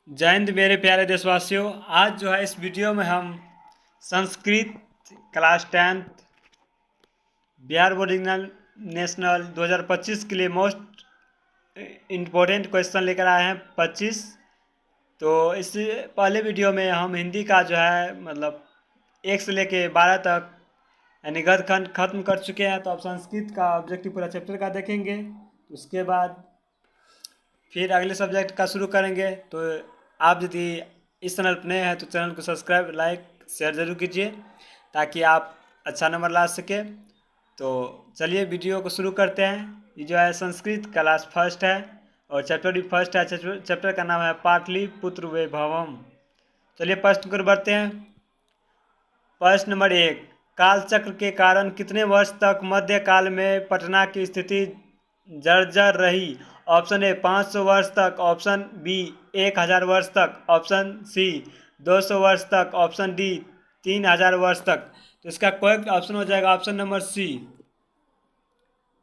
जय हिंद मेरे प्यारे देशवासियों। आज जो है इस वीडियो में हम Sanskrit class 10th Bihar board national 2025 के लिए मोस्ट इम्पोर्टेंट क्वेश्चन लेकर आए हैं 25। तो इस पहले वीडियो में हम हिंदी का जो है मतलब 1 से लेके 12 तक यानी गद्य खंड खत्म कर चुके हैं। तो अब संस्कृत का ऑब्जेक्टिव पूरा चैप्टर का देखेंगे, उसके बाद फिर अगले सब्जेक्ट का शुरू करेंगे। तो आप यदि इस चैनल पर नए हैं तो चैनल को सब्सक्राइब, लाइक, शेयर ज़रूर कीजिए ताकि आप अच्छा नंबर ला सके। तो चलिए वीडियो को शुरू करते हैं। ये जो है संस्कृत क्लास फर्स्ट है और चैप्टर भी फर्स्ट है। चैप्टर का नाम है पाटलिपुत्र वैभवम। चलिए प्रश्न पर बढ़ते हैं। प्रश्न नंबर 1, कालचक्र के कारण कितने वर्ष तक मध्यकाल में पटना की स्थिति जर्जर रही? ऑप्शन ए 500 वर्ष तक, ऑप्शन बी 1000 वर्ष तक, ऑप्शन सी 200 वर्ष तक, ऑप्शन डी 3000 वर्ष तक। तो इसका करेक्ट ऑप्शन हो जाएगा ऑप्शन नंबर सी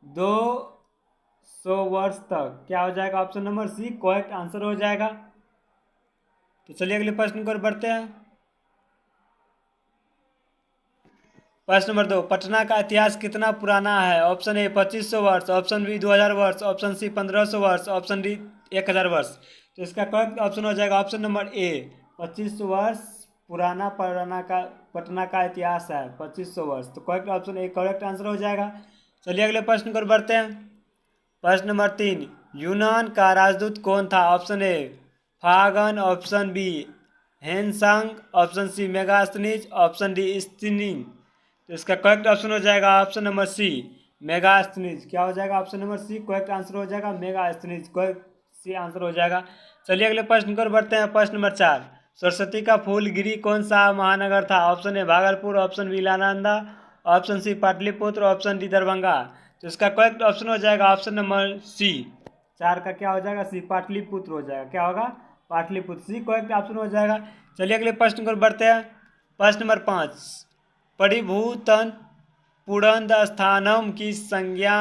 200 वर्ष तक। क्या हो जाएगा? Option number C correct answer हो जाएगा। तो चलिए अगले प्रश्न पर बढ़ते हैं। प्रश्न नंबर 2, पटना का इतिहास कितना पुराना है? ऑप्शन ए 2500 वर्ष, ऑप्शन बी 2000 वर्ष, ऑप्शन सी 1500 वर्ष, ऑप्शन डी 1000 वर्ष। तो इसका करेक्ट ऑप्शन हो जाएगा ऑप्शन नंबर ए 2500 वर्ष पुराना पटना का इतिहास है 2500 वर्ष। तो correct option A correct answer हो जाएगा। चलिए अगले प्रश्न पर बढ़ते हैं। प्रश्न नंबर 3, यूनान का राजदूत कौन था? ऑप्शन ए फागन, option B Hiuen Tsang, option C Megasthenes, option D स्थिनिंग। तो इसका करेक्ट ऑप्शन हो जाएगा ऑप्शन नंबर सी मेगास्थनीज। क्या हो जाएगा? Option number C correct answer हो जाएगा मेगास्थनीज। करेक्ट सी आंसर हो जाएगा। चलिए अगले प्रश्न पर बढ़ते हैं। प्रश्न नंबर 4, सरस्वती का फूल गिरी कौन सा महानगर था? Option A Bhagalpur, option B Nalanda, option C Pataliputra, option D Darbhanga. तो इसका करेक्ट ऑप्शन हो जाएगा ऑप्शन नंबर सी 4 का क्या हो जाएगा? सी पाटलिपुत्र हो जाएगा। क्या होगा? पाटलिपुत्र। सी करेक्ट ऑप्शन हो जाएगा। चलिए अगले प्रश्न पर बढ़ते हैं। प्रश्न नंबर 5, परिभूतन पुरंद स्थानम की संज्ञा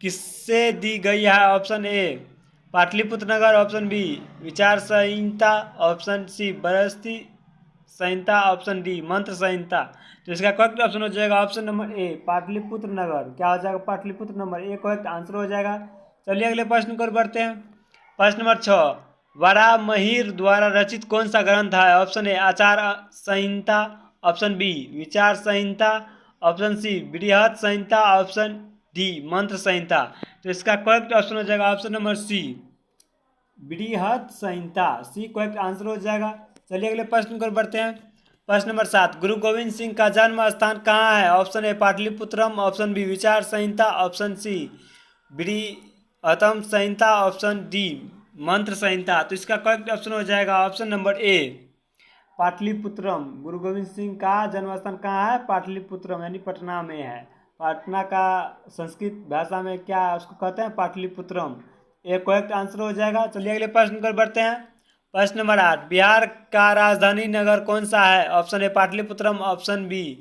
किससे दी गई है? Option A Pataliputra Nagar, option B Vichar Samhita, option C Brihaspati Samhita, option D Mantra Samhita. तो इसका करेक्ट ऑप्शन हो जाएगा option number A Pataliputra Nagar. क्या हो जाएगा? Pataliputra number A correct answer हो जाएगा। चलिए अगले प्रश्न पर बढ़ते हैं। प्रश्न नंबर 6, वराहमिहिर द्वारा रचित कौन सा ग्रंथ है? ऑप्शन ए आचार संहिता, option B Vichar Samhita, option सी बृहत संहिता, ऑप्शन डी मंत्र संहिता। तो इसका करेक्ट ऑप्शन हो जाएगा ऑप्शन नंबर सी बृहत संहिता। सी करेक्ट आंसर हो जाएगा। चलिए अगले प्रश्न पर बढ़ते हैं। प्रश्न नंबर 7, गुरु गोविंद सिंह का जन्म स्थान कहाँ है? Option A Pataliputram, option B Vichar Samhita, option C बृहत्तम Samhita, option D Mantra Samhita. तो इसका करेक्ट ऑप्शन हो जाएगा ऑप्शन नंबर ए पाटलिपुत्रम। गुरु गोविंद सिंह का जन्म स्थान कहाँ है? पाटलिपुत्रम यानी पटना में है। पटना का संस्कृत भाषा में क्या उसको कहते हैं? पाटलिपुत्रम। एक करेक्ट आंसर हो जाएगा। चलिए अगले प्रश्न पर बढ़ते हैं। प्रश्न नंबर 8, बिहार का राजधानी नगर कौन सा है? Option A Pataliputram, option B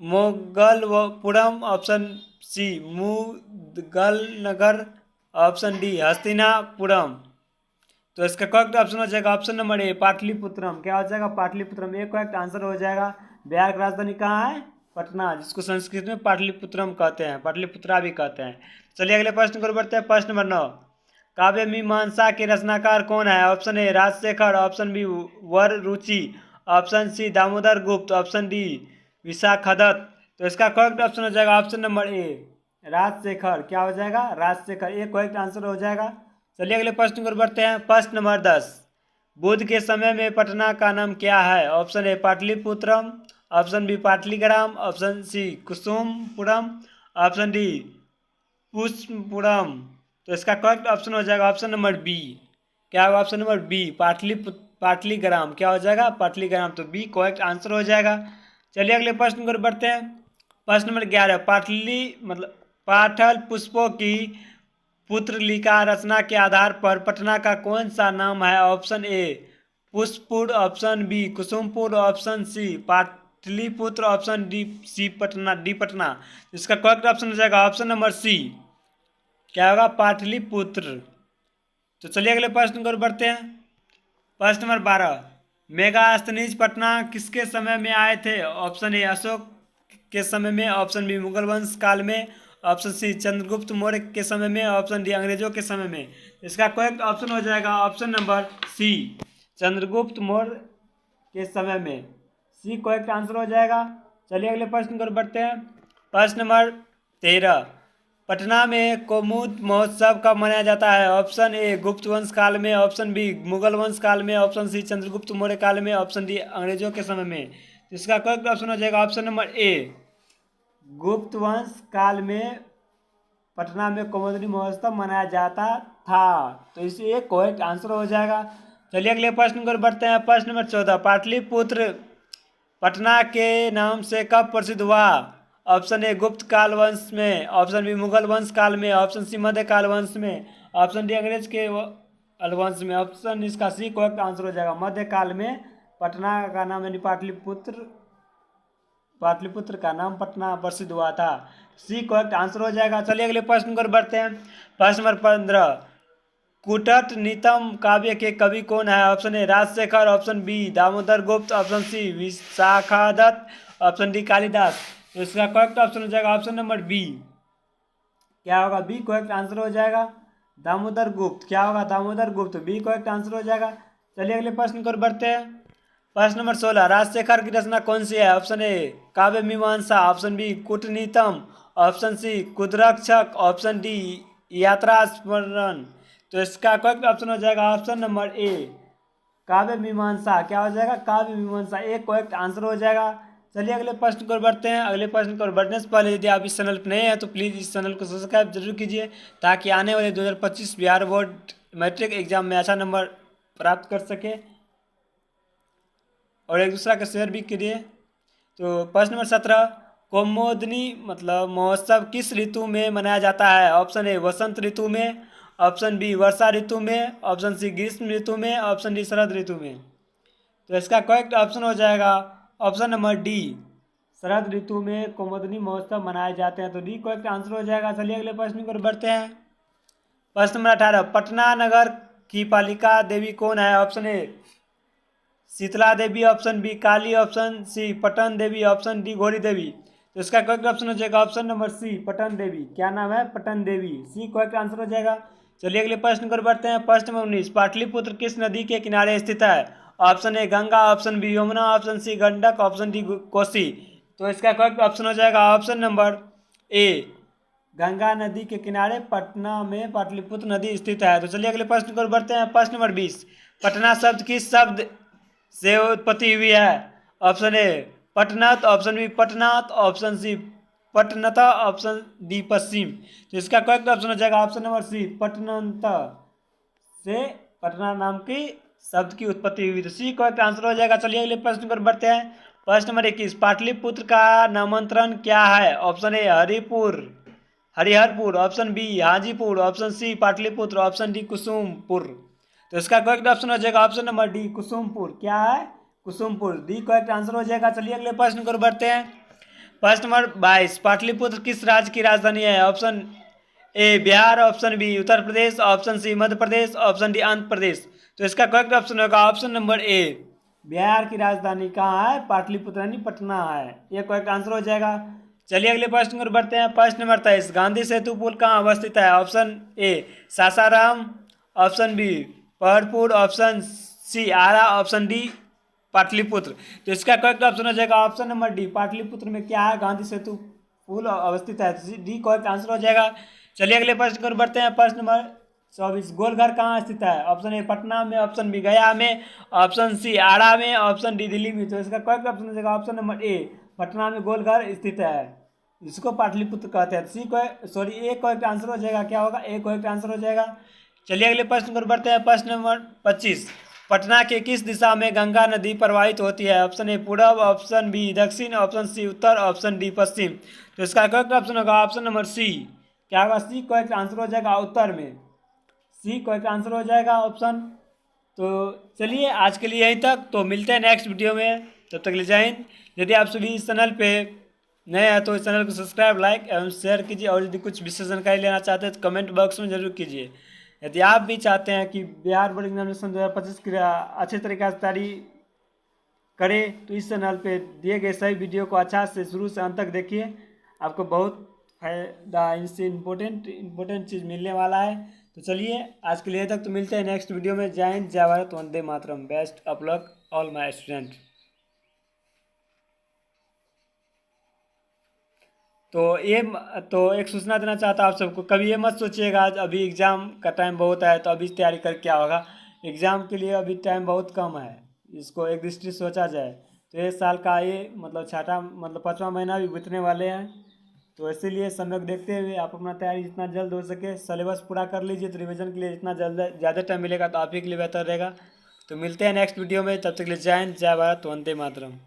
Mogalpuram, option C Mudgal Nagar, option D Hastinapuram. तो इसका करेक्ट ऑप्शन हो जाएगा ऑप्शन नंबर ए पाटलिपुत्रम। क्या हो जाएगा? पाटलिपुत्रम। एक करेक्ट आंसर हो जाएगा। बिहार की राजधानी कहाँ है? पटना, जिसको संस्कृत में पाटलिपुत्रम कहते हैं, पाटलिपुत्रा भी कहते हैं। चलिए अगले प्रश्न को बढ़ते हैं। प्रश्न नंबर 9, काव्य मीमांसा के रचनाकार कौन है? Option A Rajshekhar, option B Vararuchi, option C Damodar गुप्त, ऑप्शन डी विशाखदत्त। तो इसका करेक्ट ऑप्शन हो जाएगा ऑप्शन नंबर ए राजशेखर। क्या हो जाएगा? राजशेखर। एक करेक्ट आंसर हो जाएगा। चलिए अगले प्रश्न पर बढ़ते हैं। प्रश्न नंबर 10, बुद्ध के समय में पटना का नाम क्या है? Option A Pataliputram, option B Pataligram, option C Kusumpuram, option D Pushpapuram. तो इसका करेक्ट ऑप्शन हो जाएगा ऑप्शन नंबर बी। क्या होगा? Option number B Pataligram. क्या हो जाएगा? पाटलीग्राम। तो बी करेक्ट आंसर हो जाएगा। चलिए अगले प्रश्न पर बढ़ते हैं। प्रश्न नंबर 11, पाटल पुष्पों की पुत्रलिका रचना के आधार पर पटना का कौन सा नाम है? Option A Pushpapur, option B Kusumpur, option C Pataliputra, option D C Patna, D Patna. इसका करेक्ट ऑप्शन हो जाएगा ऑप्शन नंबर सी। क्या होगा? पाटलिपुत्र। तो चलिए अगले प्रश्न की ओर बढ़ते हैं। प्रश्न नंबर 12, मेगास्थनीज पटना किसके समय में आए थे? ऑप्शन ए अशोक के समय में, ऑप्शन बी मुगल वंश काल में, ऑप्शन सी चंद्रगुप्त मौर्य के समय में, ऑप्शन डी अंग्रेजों के समय में। इसका करेक्ट ऑप्शन हो जाएगा option number C, Chandragupta Maurya के समय में। सी करेक्ट आंसर हो जाएगा। चलिए अगले प्रश्न की ओर बढ़ते हैं। प्रश्न नंबर 13, पटना में कौमुद महोत्सव कब मनाया जाता है? ऑप्शन ए गुप्त वंश काल में, ऑप्शन बी मुगल वंश काल में, ऑप्शन सी चंद्रगुप्त मौर्य काल में, ऑप्शन डी अंग्रेजों के समय में। तो इसका करेक्ट ऑप्शन हो जाएगा ऑप्शन नंबर ए, गुप्त वंश काल में पटना में कौमुदी महोत्सव मनाया जाता था। तो इसे एक करेक्ट आंसर हो जाएगा। चलिए अगले प्रश्न की ओर बढ़ते हैं। प्रश्न नंबर 14, पाटलिपुत्र पटना के नाम से कब प्रसिद्ध हुआ? ऑप्शन ए गुप्त काल वंश में, ऑप्शन बी मुगल वंश काल में, ऑप्शन सी मध्य काल वंश में, ऑप्शन डी अंग्रेज के वंश में। ऑप्शन इसका सी करेक्ट आंसर हो जाएगा, मध्य काल में पटना का नाम यानी पाटलिपुत्र का नाम पटना प्रसिद्ध हुआ था। सी करेक्ट आंसर हो जाएगा। चलिए अगले प्रश्न पर बढ़ते हैं। प्रश्न नंबर 15, कुटट नीतम काव्य के कवि कौन है? Option A Rajshekhar, option B Damodar गुप्त, option C Vishakhadatta, option D Kalidas. तो इसका करेक्ट ऑप्शन हो जाएगा ऑप्शन नंबर बी। क्या होगा? बी करेक्ट आंसर हो जाएगा, दामोदर गुप्त। क्या होगा? दामोदर गुप्त। बी करेक्ट आंसर हो जाएगा। चलिए अगले प्रश्न की ओर बढ़ते हैं। प्रश्न नंबर 16, राजशेखर की रचना कौन सी है? Option A Kavya Mimamsa, option B कूटनीतम, ऑप्शन सी कुद्रक्षक, ऑप्शन डी यात्रा स्मरण। तो इसका करेक्ट ऑप्शन हो जाएगा ऑप्शन नंबर ए, काव्य मीमांसा। क्या हो जाएगा? काव्य मीमांसा। एक करेक्ट आंसर हो जाएगा। चलिए अगले प्रश्न की ओर बढ़ते हैं। अगले प्रश्न की ओर बढ़ने से पहले यदि आप इस चैनल पर नए हैं तो प्लीज़ इस चैनल को सब्सक्राइब जरूर कीजिए, ताकि आने वाले 2025 बिहार बोर्ड मैट्रिक एग्जाम में अच्छा नंबर प्राप्त कर सके, और एक दूसरा का शेयर भी कीजिए। तो प्रश्न नंबर 17, कौमुदनी मतलब महोत्सव किस ऋतु में मनाया जाता है? ऑप्शन ए वसंत ऋतु में, ऑप्शन बी वर्षा ऋतु में, ऑप्शन सी ग्रीष्म ऋतु में, ऑप्शन डी शरद ऋतु में। तो इसका करेक्ट ऑप्शन हो जाएगा ऑप्शन नंबर डी, शरद ऋतु में कौमुदनी महोत्सव मनाए जाते हैं। तो डी करेक्ट आंसर हो जाएगा। चलिए अगले प्रश्न की ओर बढ़ते हैं। प्रश्न नंबर 18, पटना नगर की पालिका देवी कौन है? Option A Sheetla Devi, option B Kali, option C Patan Devi, option D Gauri Devi. तो इसका करेक्ट ऑप्शन हो जाएगा option number C, Patan Devi. क्या नाम है? Patan Devi. C correct answer हो जाएगा। चलिए अगले प्रश्न पर बढ़ते हैं। प्रश्न नंबर 19, पाटलिपुत्र किस नदी के किनारे स्थित है? Option A Ganga, option B Yamuna, option C Gandak, option D Kosi. तो इसका करेक्ट ऑप्शन हो जाएगा ऑप्शन नंबर ए, गंगा नदी के किनारे पटना में पाटलिपुत्र नदी स्थित है। तो चलिए अगले प्रश्न पर बढ़ते हैं। प्रश्न नंबर 20, पटना शब्द किस शब्द से उत्पत्ति हुई है? ऑप्शन ए पटनत, ऑप्शन बी पटनात, ऑप्शन सी पटनता, ऑप्शन डी पश्चिम। तो इसका करेक्ट ऑप्शन हो जाएगा ऑप्शन नंबर सी, पटनंत से पटना नाम की शब्द की उत्पत्ति हुई। तो सी करेक्ट आंसर हो जाएगा। चलिए अगले प्रश्न पर बढ़ते हैं। प्रश्न नंबर 21, पाटलिपुत्र का नामांतरण क्या है? Option A Hariharpur, option B Hajipur, option C Pataliputra, option D Kusumpur. तो इसका करेक्ट ऑप्शन हो जाएगा ऑप्शन नंबर डी, कुसुमपुर। क्या है? कुसुमपुर। डी करेक्ट आंसर हो जाएगा। चलिए अगले प्रश्न को बढ़ते हैं। प्रश्न नंबर 22, पाटलिपुत्र किस राज्य की राजधानी है? Option A Bihar, option B Uttar Pradesh, option C Madhya Pradesh, option D Andhra Pradesh. तो इसका करेक्ट ऑप्शन होगा ऑप्शन नंबर ए, बिहार की राजधानी कहाँ है? पाटलिपुत्र यानी पटना है। ये करेक्ट आंसर हो जाएगा। चलिए अगले प्रश्न पर बढ़ते हैं। प्रश्न नंबर 23, गांधी सेतु पुल कहाँ अवस्थित है? Option A Sasaram, option B Paharpur, option C Arrah, option D Pataliputra. तो इसका करेक्ट ऑप्शन हो जाएगा ऑप्शन नंबर डी, पाटलिपुत्र में क्या है? गांधी सेतु पुल अवस्थित है। डी करेक्ट आंसर हो जाएगा। चलिए अगले प्रश्न पर बढ़ते हैं। प्रश्न नंबर 24, गोलघर कहाँ स्थित है? ऑप्शन ए पटना में, ऑप्शन बी गया में, ऑप्शन सी आरा में, ऑप्शन डी दिल्ली में। तो इसका करेक्ट ऑप्शन हो जाएगा ऑप्शन नंबर ए, पटना में गोलघर स्थित है, इसको पाटलिपुत्र कहते हैं। सी को ए करेक्ट आंसर हो जाएगा। क्या होगा? ए करेक्ट आंसर हो जाएगा। चलिए अगले प्रश्न पर बढ़ते हैं। प्रश्न नंबर 25, पटना के किस दिशा में गंगा नदी प्रवाहित होती है? ऑप्शन ए पूर्व, ऑप्शन बी दक्षिण, ऑप्शन सी उत्तर, ऑप्शन डी पश्चिम। तो इसका करेक्ट ऑप्शन होगा ऑप्शन नंबर सी। क्या होगा? सी करेक्ट आंसर हो जाएगा, उत्तर में। सी करेक्ट आंसर हो जाएगा ऑप्शन। तो चलिए आज के लिए यहीं तक, तो मिलते हैं नेक्स्ट वीडियो में। तब तक के लिए जय हिंद। यदि आप सभी इस चैनल पे नए हैं तो इस चैनल को सब्सक्राइब, लाइक एवं शेयर कीजिए, और यदि कुछ विशेष जानकारी लेना चाहते हैं तो कमेंट बॉक्स में जरूर कीजिए। यदि आप भी चाहते हैं कि बिहार बोर्ड एग्जामिनेशन 2025 की अच्छे तरीके से तैयारी करें तो इस चैनल पे दिए गए सभी वीडियो को अच्छा से शुरू से अंत तक देखिए, आपको बहुत फायदा इनसे इम्पोर्टेंट चीज़ मिलने वाला है। तो चलिए आज के लिए तक, तो मिलते हैं नेक्स्ट वीडियो में। जय हिंद, जय भारत, वंदे मातरम। Best of luck all my student. तो ये तो एक सूचना देना चाहता हूँ आप सबको, कभी ये मत सोचिएगा आज अभी एग्ज़ाम का टाइम बहुत है तो अभी तैयारी कर क्या होगा। एग्ज़ाम के लिए अभी टाइम बहुत कम है, इसको एक दृष्टि से सोचा जाए तो ये साल का ये मतलब छठा मतलब 5वां महीना भी बीतने वाले हैं। तो इसीलिए समय को देखते हुए आप अपना तैयारी जितना जल्द हो सके सिलेबस पूरा कर लीजिए। तो रिवीजन के लिए जितना जल्द ज़्यादा टाइम मिलेगा तो आप ही के लिए बेहतर रहेगा। तो मिलते हैं नेक्स्ट वीडियो में, तब तक के लिए जय हिंद, जय भारत, वंदे मातरम।